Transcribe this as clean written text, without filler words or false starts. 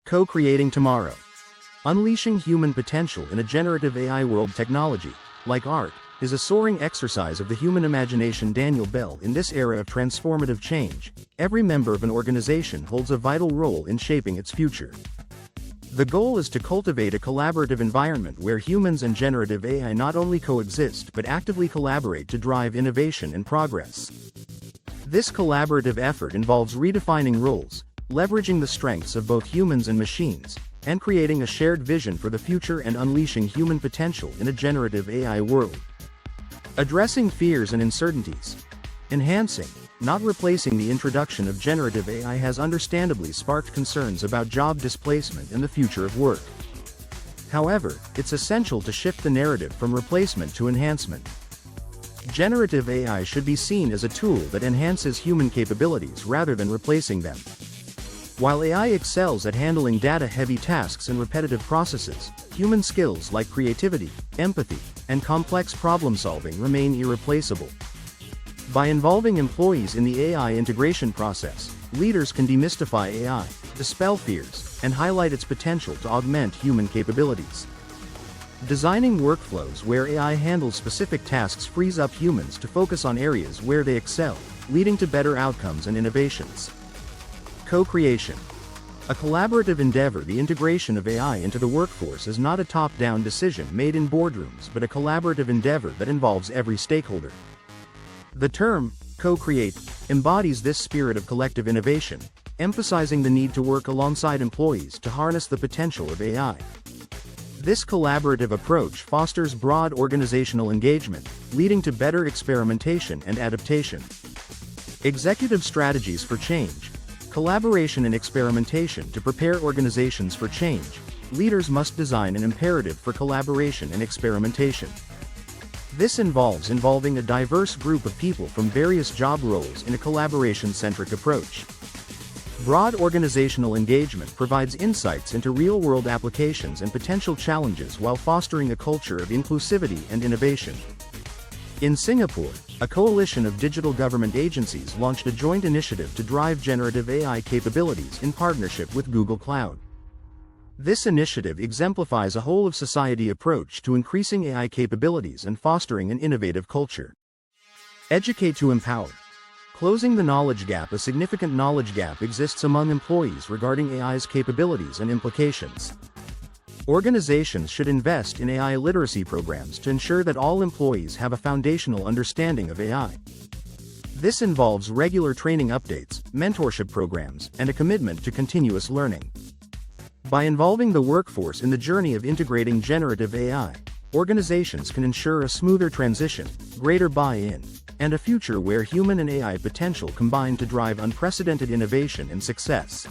Co-creating tomorrow. Unleashing human potential in a generative AI world. Technology, like art, is a soaring exercise of the human imagination. Daniel Bell. In this era of transformative change, every member of an organization holds a vital role in shaping its future. The goal is to cultivate a collaborative environment where humans and generative AI not only coexist but actively collaborate to drive innovation and progress. This collaborative effort involves redefining roles, leveraging the strengths of both humans and machines, and creating a shared vision for the future and unleashing human potential in a generative AI world. Addressing fears and uncertainties. Enhancing, not replacing the introduction of generative AI has understandably sparked concerns about job displacement and the future of work. However, it's essential to shift the narrative from replacement to enhancement. Generative AI should be seen as a tool that enhances human capabilities rather than replacing them. While AI excels at handling data-heavy tasks and repetitive processes, human skills like creativity, empathy, and complex problem-solving remain irreplaceable. By involving employees in the AI integration process, leaders can demystify AI, dispel fears, and highlight its potential to augment human capabilities. Designing workflows where AI handles specific tasks frees up humans to focus on areas where they excel, leading to better outcomes and innovations. Co-creation. A collaborative endeavor. The integration of AI into the workforce is not a top-down decision made in boardrooms but a collaborative endeavor that involves every stakeholder. The term, co-create, embodies this spirit of collective innovation, emphasizing the need to work alongside employees to harness the potential of AI. This collaborative approach fosters broad organizational engagement, leading to better experimentation and adaptation. Executive strategies for change. Collaboration and experimentation. To prepare organizations for change, leaders must design an imperative for collaboration and experimentation. This involves involving a diverse group of people from various job roles in a collaboration-centric approach. Broad organizational engagement provides insights into real-world applications and potential challenges while fostering a culture of inclusivity and innovation. In Singapore, a coalition of digital government agencies launched a joint initiative to drive generative AI capabilities in partnership with Google Cloud. This initiative exemplifies a whole-of-society approach to increasing AI capabilities and fostering an innovative culture. Educate to empower. Closing the knowledge gap. A significant knowledge gap exists among employees regarding AI's capabilities and implications. Organizations should invest in AI literacy programs to ensure that all employees have a foundational understanding of AI. This involves regular training updates, mentorship programs, and a commitment to continuous learning. By involving the workforce in the journey of integrating generative AI, organizations can ensure a smoother transition, greater buy-in, and a future where human and AI potential combine to drive unprecedented innovation and success.